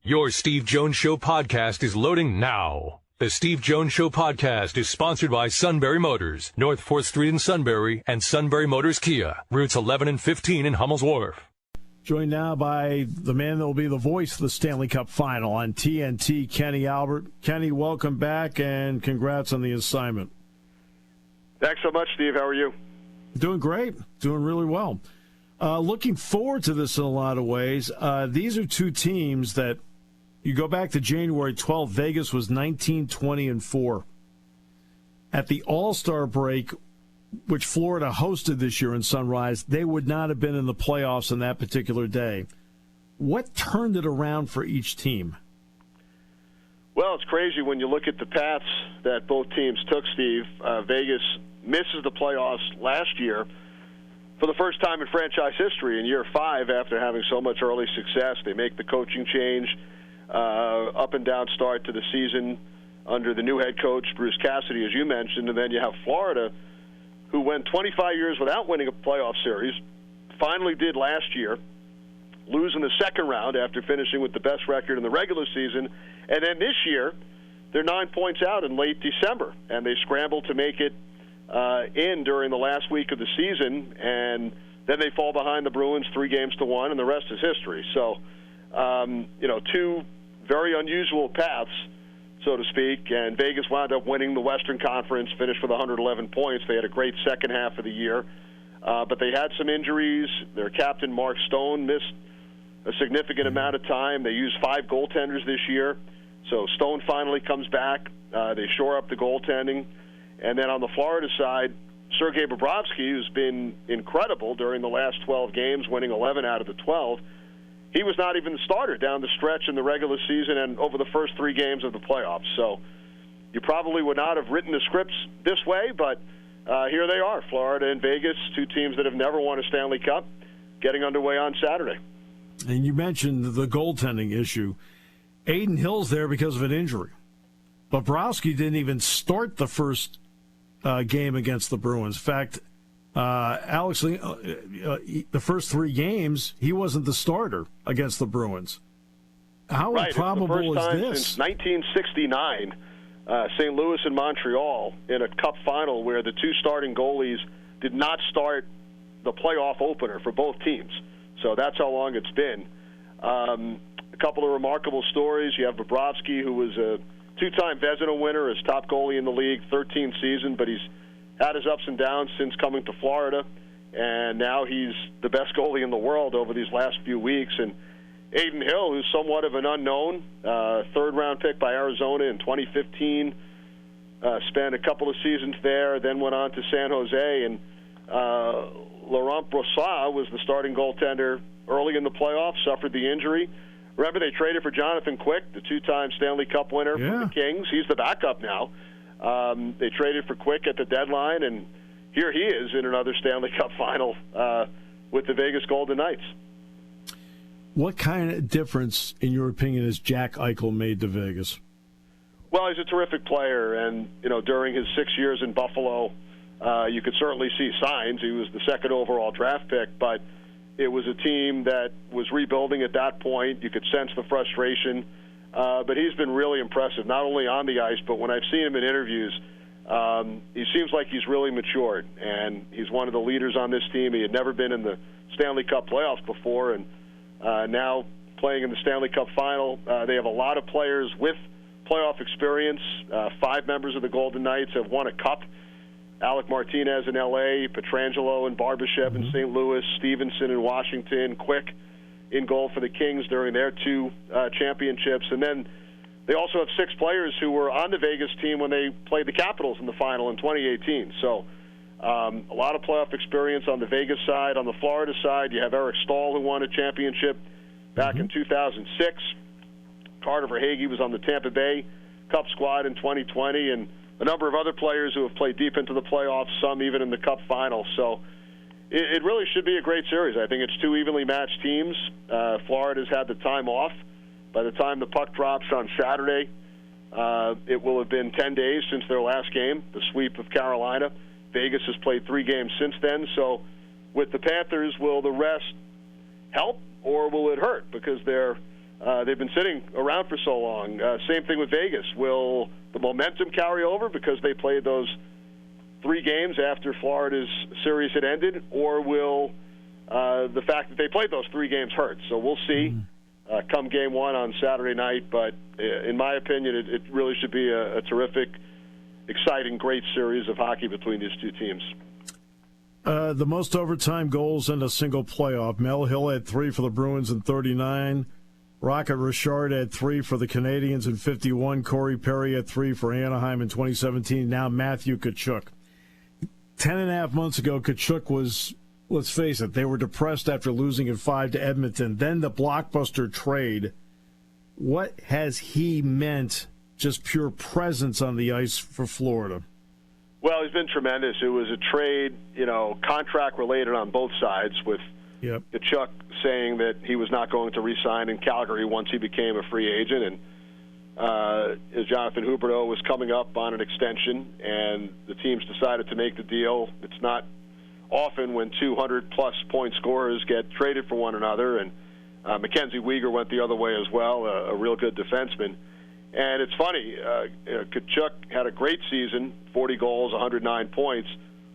Your Steve Jones Show podcast is loading now. The Steve Jones Show podcast is sponsored by Sunbury Motors, North 4th Street in Sunbury, and Sunbury Motors Kia, routes 11 and 15 in Hummel's Wharf. Joined now by the man that will be the voice of the Stanley Cup Final on TNT, Kenny Albert. Kenny, welcome back, and congrats on the assignment. Thanks so much, Steve. How are you? Doing great. Doing really well. Looking forward to this in a lot of ways. These are two teams that you go back to January 12th, Vegas was 19-20-4. At the All-Star break, which Florida hosted this year in Sunrise, they would not have been in the playoffs on that particular day. What turned it around for each team? Well, it's crazy when you look at the paths that both teams took, Steve. Vegas misses the playoffs last year for the first time in franchise history in year 5 after having so much early success. They make the coaching change, up and down start to the season under the new head coach, Bruce Cassidy, as you mentioned, and then you have Florida, who went 25 years without winning a playoff series, finally did last year, lose in the second round after finishing with the best record in the regular season, and then this year, they're 9 points out in late December, and they scrambled to make it in during the last week of the season, and then they fall behind the Bruins 3-1, and the rest is history. So, two very unusual paths, so to speak, and Vegas wound up winning the Western Conference, finished with 111 points. They had a great second half of the year, but they had some injuries. Their captain, Mark Stone, missed a significant amount of time. They used 5 goaltenders this year, so Stone finally comes back. They shore up the goaltending. And then on the Florida side, Sergei Bobrovsky, who's been incredible during the last 12 games, winning 11 out of the 12, he was not even the starter down the stretch in the regular season and over the first 3 games of the playoffs. So you probably would not have written the scripts this way, but here they are, Florida and Vegas, two teams that have never won a Stanley Cup, getting underway on Saturday. And you mentioned the goaltending issue. Aiden Hill's there because of an injury. Bobrovsky didn't even start the first game against the Bruins. In fact, Alex, the first 3 games, he wasn't the starter against the Bruins. How improbable is this? Since 1969, St. Louis and Montreal in a Cup final where the 2 starting goalies did not start the playoff opener for both teams. So that's how long it's been. A couple of remarkable stories. You have Bobrovsky, who was a 2-time Vezina winner, as top goalie in the league, 13th season, but he's had his ups and downs since coming to Florida, and now he's the best goalie in the world over these last few weeks. And Aiden Hill, who's somewhat of an unknown, third-round pick by Arizona in 2015, spent a couple of seasons there, then went on to San Jose, and Laurent Brossoit was the starting goaltender early in the playoffs, suffered the injury. Remember, they traded for Jonathan Quick, the 2-time Stanley Cup winner from the Kings. He's the backup now. They traded for Quick at the deadline, and here he is in another Stanley Cup final with the Vegas Golden Knights. What kind of difference, in your opinion, has Jack Eichel made to Vegas? Well, he's a terrific player, and during his 6 years in Buffalo, you could certainly see signs. He was the second overall draft pick, but it was a team that was rebuilding at that point. You could sense the frustration. But he's been really impressive, not only on the ice, but when I've seen him in interviews, he seems like he's really matured, and he's one of the leaders on this team. He had never been in the Stanley Cup playoffs before, and now playing in the Stanley Cup final. They have a lot of players with playoff experience. 5 members of the Golden Knights have won a cup. Alec Martinez in L.A., Pietrangelo and Barbashev in St. Louis, Stevenson in Washington, Quick in goal for the Kings during their 2 championships. And then they also have 6 players who were on the Vegas team when they played the Capitals in the final in 2018. So a lot of playoff experience on the Vegas side. On the Florida side, you have Eric Stahl, who won a championship back in 2006. Carter Verhaeghe was on the Tampa Bay Cup squad in 2020, and a number of other players who have played deep into the playoffs, some even in the Cup final. So it really should be a great series. I think it's 2 evenly matched teams. Florida's had the time off. By the time the puck drops on Saturday, it will have been 10 days since their last game, the sweep of Carolina. Vegas has played 3 games since then. So with the Panthers, will the rest help or will it hurt? Because they're they've been sitting around for so long. Same thing with Vegas. Will the momentum carry over because they played those 3 games after Florida's series had ended, or will the fact that they played those 3 games hurt? So we'll see come game 1 on Saturday night. But in my opinion, it really should be a terrific, exciting, great series of hockey between these two teams. The most overtime goals in a single playoff. Mel Hill had 3 for the Bruins in 39. Rocket Richard had 3 for the Canadiens in 51. Corey Perry had 3 for Anaheim in 2017. Now Matthew Tkachuk. 10.5 months ago, Tkachuk was, let's face it, they were depressed after losing in 5 to Edmonton. Then the blockbuster trade. What has he meant, just pure presence on the ice for Florida? Well, he's been tremendous. It was a trade, contract related on both sides, with Tkachuk saying that he was not going to re-sign in Calgary once he became a free agent, and Jonathan Huberdeau was coming up on an extension, and the teams decided to make the deal. It's not often when 200-plus point scorers get traded for one another, and Mackenzie Weegar went the other way as well, a real good defenseman. And it's funny, Tkachuk had a great season, 40 goals, 109 points.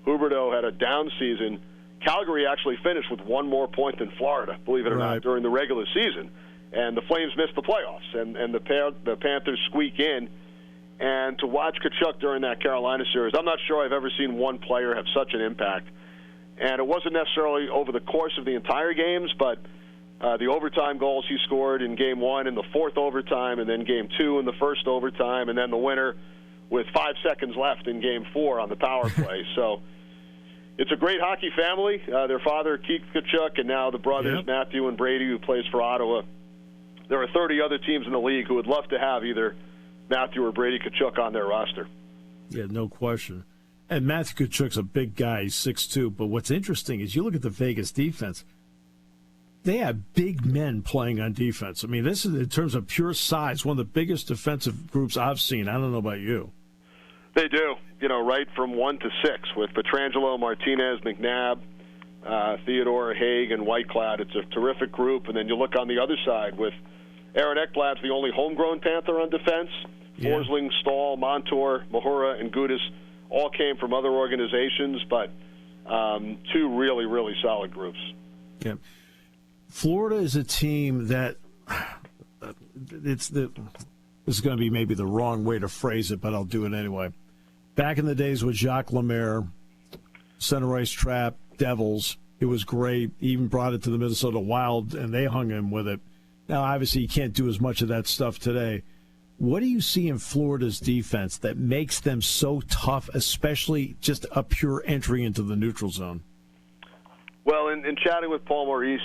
Huberdeau had a down season. Calgary actually finished with 1 more point than Florida, believe it or not, during the regular season. And the Flames missed the playoffs, and the Panthers squeak in. And to watch Tkachuk during that Carolina series, I'm not sure I've ever seen one player have such an impact. And it wasn't necessarily over the course of the entire games, but the overtime goals he scored in Game 1 in the 4th overtime, and then Game 2 in the 1st overtime, and then the winner with 5 seconds left in Game 4 on the power play. So it's a great hockey family. Their father, Keith Tkachuk, and now the brothers, Matthew and Brady, who plays for Ottawa. There are 30 other teams in the league who would love to have either Matthew or Brady Tkachuk on their roster. Yeah, no question. And Matthew Tkachuk's a big guy. He's 6'2". But what's interesting is you look at the Vegas defense. They have big men playing on defense. I mean, this is, in terms of pure size, one of the biggest defensive groups I've seen. I don't know about you. They do, right from 1 to 6 with Pietrangelo, Martinez, McNabb, Theodore, Haig, and Whitecloud. It's a terrific group. And then you look on the other side with Aaron Ekblad's the only homegrown Panther on defense. Yeah. Forsling, Stahl, Montour, Mahura, and Gudas all came from other organizations, but 2 really, really solid groups. Yeah. Florida is a team that this is going to be maybe the wrong way to phrase it, but I'll do it anyway. Back in the days with Jacques Lemaire, Center Ice Trap, Devils, it was great. He even brought it to the Minnesota Wild, and they hung him with it. Now, obviously, you can't do as much of that stuff today. What do you see in Florida's defense that makes them so tough, especially just a pure entry into the neutral zone? Well, in chatting with Paul Maurice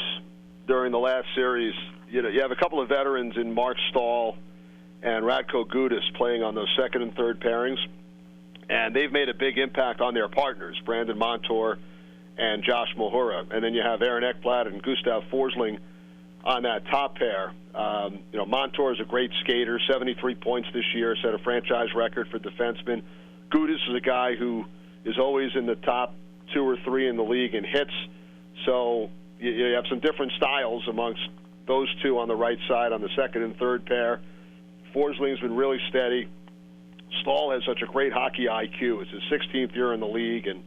during the last series, you have a couple of veterans in Mark Stahl and Radko Gudas playing on those second and third pairings, and they've made a big impact on their partners, Brandon Montour and Josh Mahura. And then you have Aaron Ekblad and Gustav Forsling on that top pair. Montour is a great skater, 73 points this year, set a franchise record for defensemen. Gudas is a guy who is always in the top 2 or 3 in the league in hits. So you have some different styles amongst those 2 on the right side on the second and third pair. Forsling's been really steady. Stahl has such a great hockey IQ. It's his 16th year in the league, and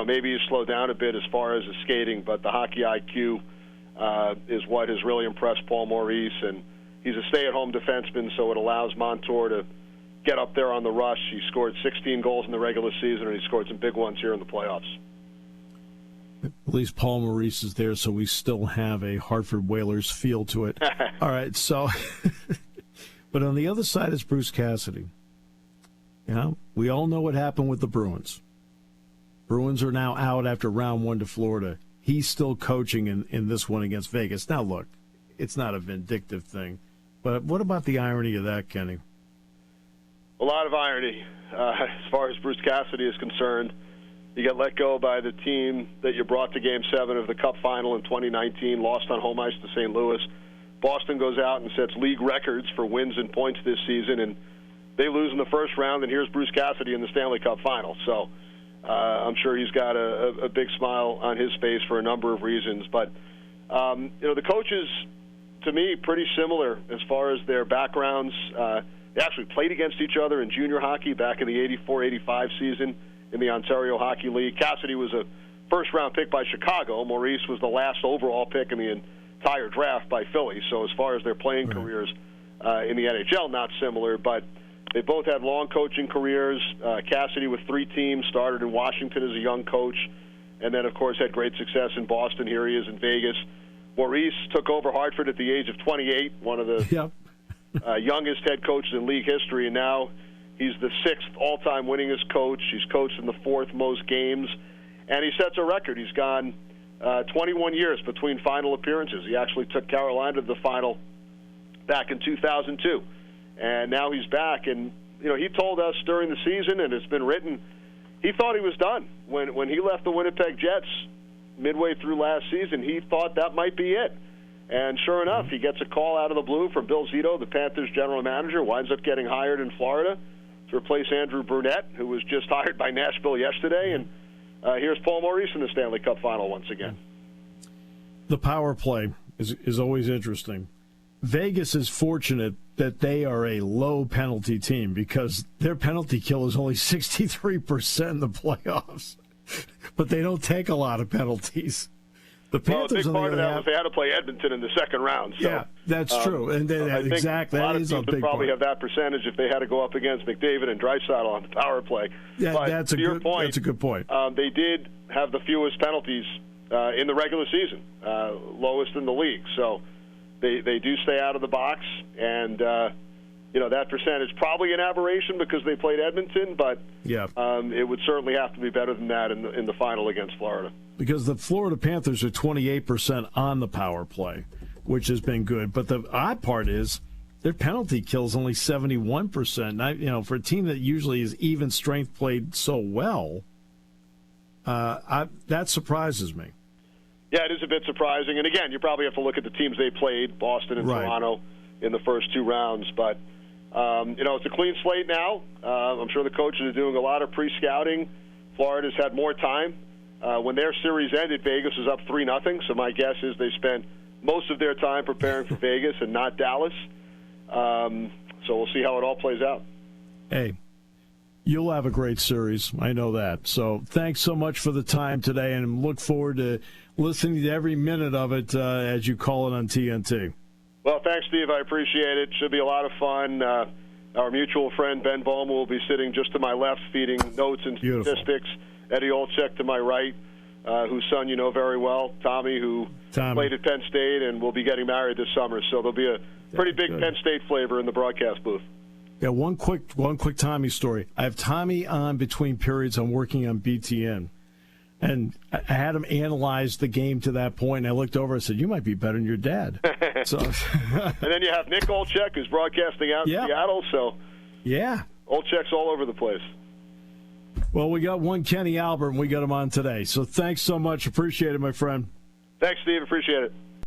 maybe he's slowed down a bit as far as his skating, but the hockey IQ is what has really impressed Paul Maurice, and he's a stay-at-home defenseman, so it allows Montour to get up there on the rush. He scored 16 goals in the regular season, and he scored some big ones here in the playoffs. At least Paul Maurice is there, so we still have a Hartford Whalers feel to it. All right, so, but on the other side is Bruce Cassidy. We all know what happened with the Bruins. Bruins are now out after round 1 to Florida. He's still coaching in this one against Vegas. Now, look, it's not a vindictive thing, but what about the irony of that, Kenny? A lot of irony. As far as Bruce Cassidy is concerned, you get let go by the team that you brought to Game 7 of the Cup Final in 2019, lost on home ice to St. Louis. Boston goes out and sets league records for wins and points this season, and they lose in the first round, and here's Bruce Cassidy in the Stanley Cup Final. So I'm sure he's got a big smile on his face for a number of reasons. But, the coaches to me, pretty similar as far as their backgrounds. They actually played against each other in junior hockey back in the 84-85 season in the Ontario Hockey League. Cassidy was a first-round pick by Chicago. Maurice was the last overall pick in the entire draft by Philly. So as far as their playing careers in the NHL, not similar, but they both had long coaching careers. Cassidy with 3 teams, started in Washington as a young coach, and then, of course, had great success in Boston. Here he is in Vegas. Maurice took over Hartford at the age of 28, one of the youngest head coaches in league history, and now he's the 6th all-time winningest coach. He's coached in the 4th most games, and he sets a record. He's gone 21 years between final appearances. He actually took Carolina to the final back in 2002, and now he's back. And he told us during the season, and it's been written, he thought he was done when he left the Winnipeg Jets midway through last season. He thought that might be it. And sure enough, he gets a call out of the blue from Bill Zito, the Panthers general manager, winds up getting hired in Florida to replace Andrew Brunette, who was just hired by Nashville yesterday. And here's Paul Maurice in the Stanley Cup final once again. The power play is always interesting. Vegas is fortunate that they are a low penalty team because their penalty kill is only 63% in the playoffs. But they don't take a lot of penalties. The Panthers, a big part of that was they had to play Edmonton in the second round. So, yeah, that's true. And I think exactly, a lot that of is teams a big would probably part. have that percentage if they had to go up against McDavid and Draisaitl on the power play. Yeah, but that's a good point. That's a good point. They did have the fewest penalties in the regular season, lowest in the league. So they do stay out of the box, and that percentage probably an aberration because they played Edmonton, but it would certainly have to be better than that in the final against Florida. Because the Florida Panthers are 28% on the power play, which has been good. But the odd part is their penalty kill is only 71%. For a team that usually is even strength played so well, that surprises me. Yeah, it is a bit surprising. And again, you probably have to look at the teams they played, Boston and Toronto, in the first 2 rounds. But it's a clean slate now. I'm sure the coaches are doing a lot of pre-scouting. Florida's had more time. When their series ended, Vegas was up 3-0, so my guess is they spent most of their time preparing for Vegas and not Dallas. So we'll see how it all plays out. Hey, you'll have a great series. I know that. So thanks so much for the time today, and look forward to listening to every minute of it as you call it on TNT. Well, thanks, Steve. I appreciate it. Should be a lot of fun. Our mutual friend Ben Bowman will be sitting just to my left feeding notes and statistics. Eddie Olczyk to my right, whose son you know very well, Tommy, who played at Penn State and will be getting married this summer. So there'll be a pretty big Penn State flavor in the broadcast booth. Yeah, one quick Tommy story. I have Tommy on between periods. I'm working on BTN. And I had him analyze the game to that point, and I looked over and said, you might be better than your dad. So, and then you have Nick Olczyk, who's broadcasting out in Seattle. So Olczyk's all over the place. Well, we got one Kenny Albert, and we got him on today. So thanks so much. Appreciate it, my friend. Thanks, Steve. Appreciate it.